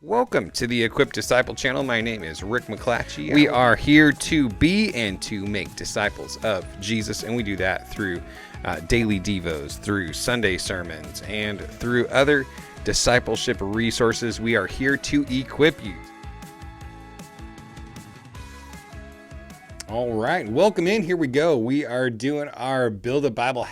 Welcome to the Equipped Disciple channel. My name is Rick McClatchy. We are here to be and to make disciples of Jesus, and we do that through daily devos, through Sunday sermons, and through other discipleship resources. We are here to equip you. All right, welcome in. Here we go. We are doing our building a Bible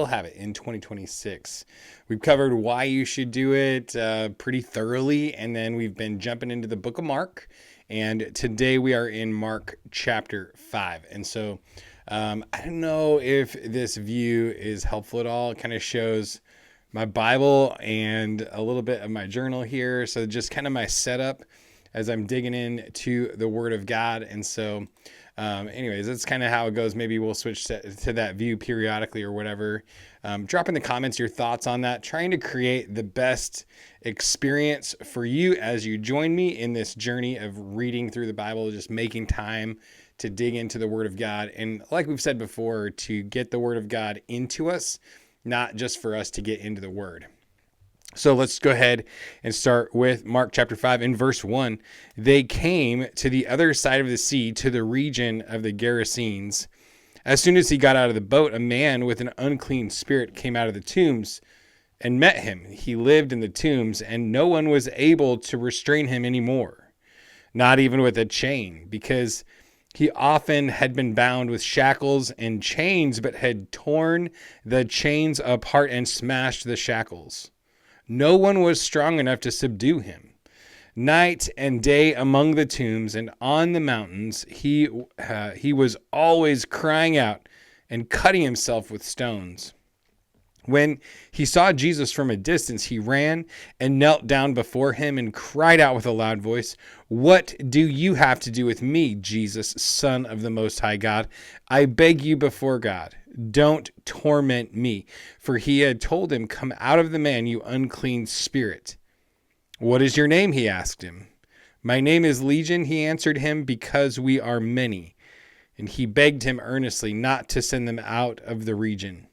habit in 2026. We've covered why you should do it pretty thoroughly, and then we've been jumping into the book of Mark, and today we are in Mark chapter 5. And so I don't know if this view is helpful at all. It kind of shows my Bible and a little bit of my journal here, so just kind of my setup as I'm digging into the Word of God. And so anyways, that's kind of how it goes. Maybe we'll switch to that view periodically or whatever. Drop in the comments your thoughts on that. Trying to create the best experience for you as you join me in this journey of reading through the Bible, just making time to dig into the Word of God. And like we've said before, to get the Word of God into us, not just for us to get into the Word. So let's go ahead and start with Mark chapter 5 in verse 1. They came to the other side of the sea, to the region of the Gerasenes. As soon as he got out of the boat, a man with an unclean spirit came out of the tombs and met him. He lived in the tombs, and no one was able to restrain him anymore, not even with a chain, because he often had been bound with shackles and chains, but had torn the chains apart and smashed the shackles. No one was strong enough to subdue him. Night and day among the tombs and on the mountains, he was always crying out and cutting himself with stones. When he saw Jesus from a distance, he ran and knelt down before him and cried out with a loud voice, "What do you have to do with me, Jesus, Son of the Most High God? I beg you before God, don't torment me." For he had told him, "Come out of the man, you unclean spirit." "What is your name?" he asked him. "My name is Legion," he answered him, "because we are many." And he begged him earnestly not to send them out of the region.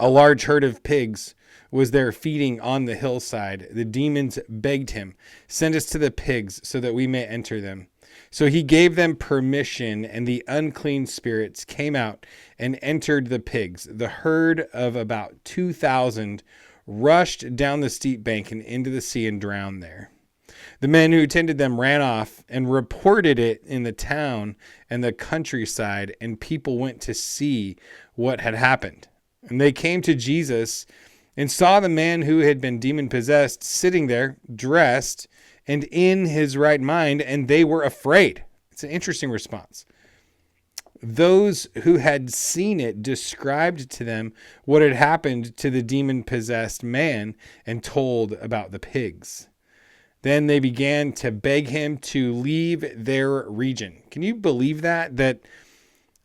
A large herd of pigs was there feeding on the hillside. The demons begged him, "Send us to the pigs so that we may enter them." So he gave them permission, and the unclean spirits came out and entered the pigs. The herd of about 2,000 rushed down the steep bank and into the sea and drowned there. The men who tended them ran off and reported it in the town and the countryside, and people went to see what had happened. And they came to Jesus and saw the man who had been demon-possessed sitting there, dressed and in his right mind, and they were afraid. It's an interesting response. Those who had seen it described to them what had happened to the demon-possessed man and told about the pigs. Then they began to beg him to leave their region. Can you believe that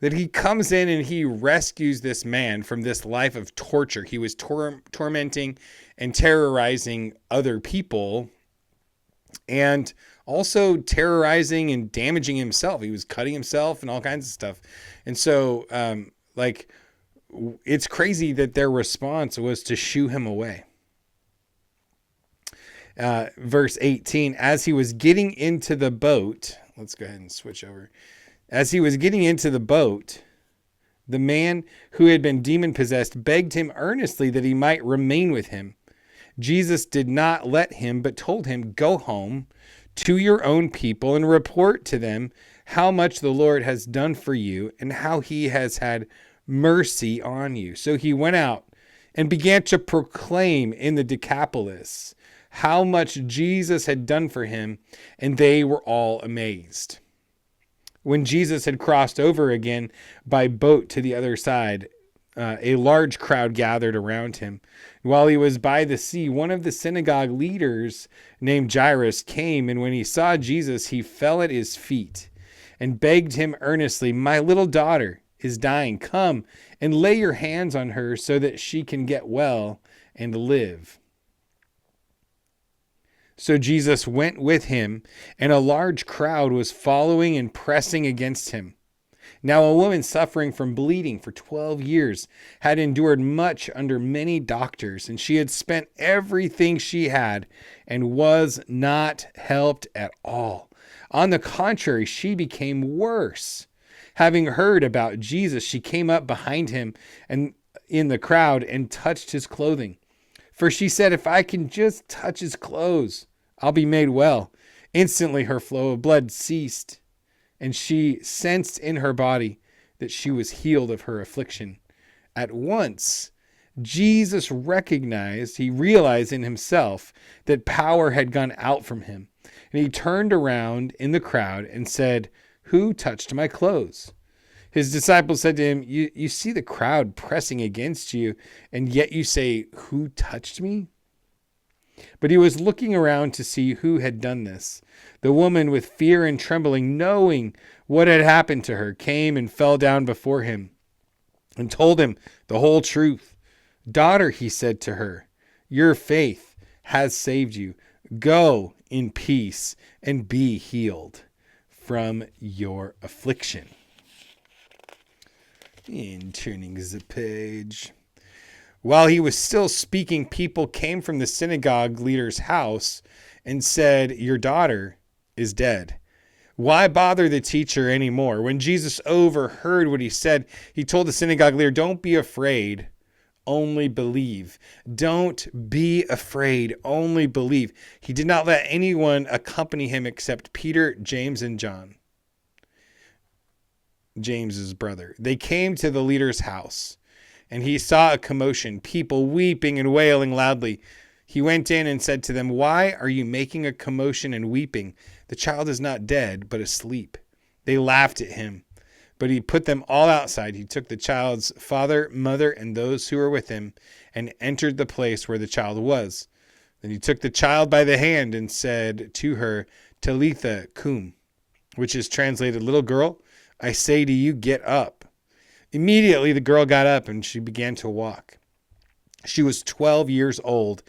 he comes in and he rescues this man from this life of torture? He was tormenting and terrorizing other people, and also terrorizing and damaging himself. He was cutting himself and all kinds of stuff. And so, it's crazy that their response was to shoo him away. Verse 18, as he was getting into the boat, let's go ahead and switch over. As he was getting into the boat, the man who had been demon-possessed begged him earnestly that he might remain with him. Jesus did not let him, but told him, "Go home to your own people and report to them how much the Lord has done for you and how he has had mercy on you." So he went out and began to proclaim in the Decapolis how much Jesus had done for him, and they were all amazed. When Jesus had crossed over again by boat to the other side, a large crowd gathered around him. While he was by the sea, one of the synagogue leaders named Jairus came, and when he saw Jesus, he fell at his feet and begged him earnestly, "My little daughter is dying. Come and lay your hands on her so that she can get well and live." So Jesus went with him, and a large crowd was following and pressing against him. Now a woman suffering from bleeding for 12 years had endured much under many doctors, and she had spent everything she had and was not helped at all. On the contrary, she became worse. Having heard about Jesus, she came up behind him and in the crowd and touched his clothing. For she said, if I can just touch his clothes, I'll be made well. Instantly her flow of blood ceased, and she sensed in her body that she was healed of her affliction. At once, Jesus he realized in himself that power had gone out from him. And he turned around in the crowd and said, who touched my clothes? His disciples said to him, you see the crowd pressing against you, and yet you say, who touched me? But he was looking around to see who had done this. The woman, with fear and trembling, knowing what had happened to her, came and fell down before him and told him the whole truth. Daughter, he said to her, your faith has saved you. Go in peace and be healed from your affliction. And turning the page. While he was still speaking, people came from the synagogue leader's house and said, your daughter is dead. Why bother the teacher anymore? When Jesus overheard what he said, he told the synagogue leader, don't be afraid, only believe. Don't be afraid, only believe. He did not let anyone accompany him except Peter, James, and John, James's brother. They came to the leader's house, and he saw a commotion, people weeping and wailing loudly. He went in and said to them, why are you making a commotion and weeping? The child is not dead, but asleep. They laughed at him, but he put them all outside. He took the child's father, mother, and those who were with him, and entered the place where the child was. Then he took the child by the hand and said to her, Talitha cum, which is translated, little girl, I say to you, get up. Immediately the girl got up and she began to walk. She was 12 years old.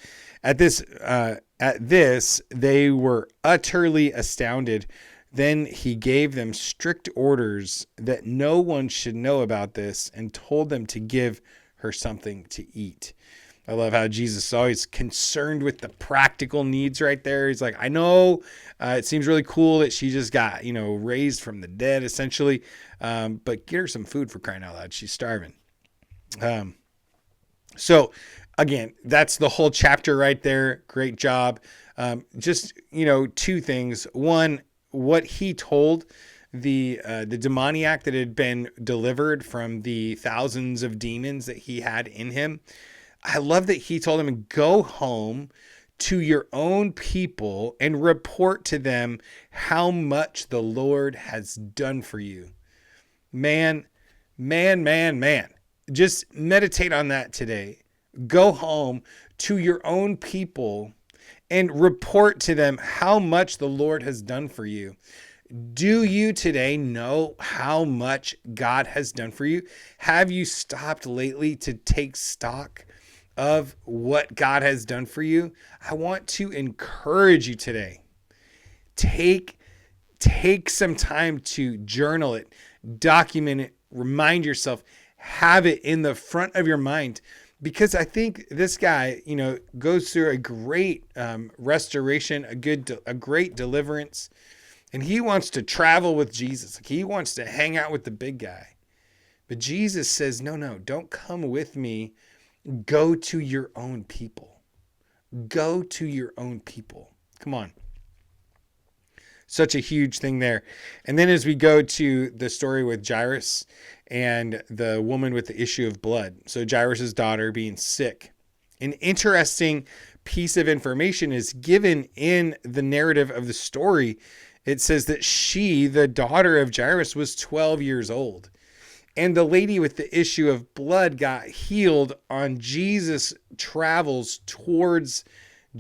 At this, they were utterly astounded. Then he gave them strict orders that no one should know about this and told them to give her something to eat. I love how Jesus is always concerned with the practical needs right there. He's like, I know it seems really cool that she just got, raised from the dead, essentially. But get her some food, for crying out loud. She's starving. So again, that's the whole chapter right there. Great job. Just, two things. One, what he told the demoniac that had been delivered from the thousands of demons that he had in him. I love that he told him, go home to your own people and report to them how much the Lord has done for you. Man. Just meditate on that today. Go home to your own people and report to them how much the Lord has done for you. Do you today know how much God has done for you? Have you stopped lately to take stock of what God has done for you? I want to encourage you today. Take some time to journal it, document it, remind yourself, have it in the front of your mind. Because I think this guy, goes through a great restoration, a great deliverance, and he wants to travel with Jesus. Like, he wants to hang out with the big guy. But Jesus says, no, don't come with me. Go to your own people. Go to your own people. Come on. Such a huge thing there. And then as we go to the story with Jairus and the woman with the issue of blood. So Jairus' daughter being sick. An interesting piece of information is given in the narrative of the story. It says that she, the daughter of Jairus, was 12 years old. And the lady with the issue of blood got healed on Jesus' travels towards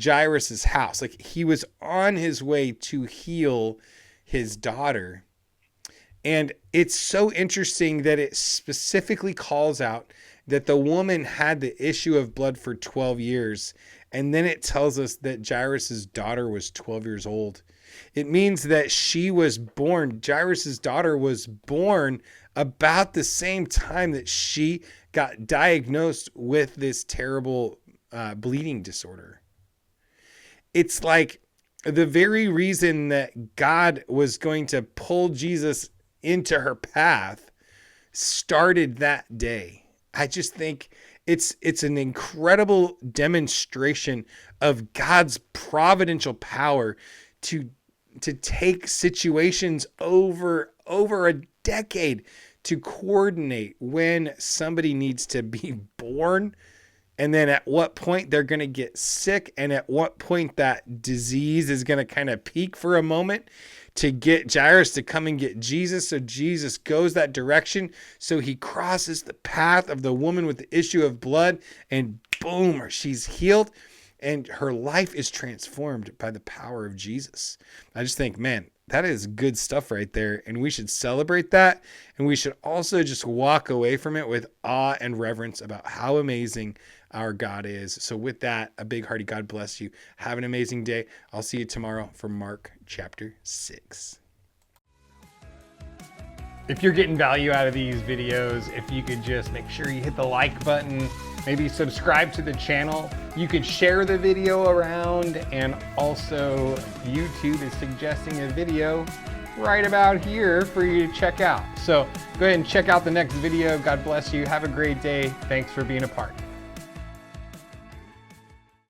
Jairus' house. Like, he was on his way to heal his daughter. And it's so interesting that it specifically calls out that the woman had the issue of blood for 12 years. And then it tells us that Jairus' daughter was 12 years old. It means that she was born, Jairus' daughter was born about the same time that she got diagnosed with this terrible bleeding disorder. It's like the very reason that God was going to pull Jesus into her path started that day. I just think it's an incredible demonstration of God's providential power to take situations over a decade to coordinate when somebody needs to be born, and then at what point they're going to get sick, and at what point that disease is going to kind of peak for a moment, to get Jairus to come and get Jesus. So Jesus goes that direction. So he crosses the path of the woman with the issue of blood, and boom, she's healed. And her life is transformed by the power of Jesus. I just think, man, that is good stuff right there. And we should celebrate that. And we should also just walk away from it with awe and reverence about how amazing our God is. So with that, a big hearty God bless you. Have an amazing day. I'll see you tomorrow for Mark chapter 6. If you're getting value out of these videos, if you could just make sure you hit the like button, maybe subscribe to the channel. You could share the video around, and also YouTube is suggesting a video right about here for you to check out. So go ahead and check out the next video. God bless you. Have a great day. Thanks for being a part.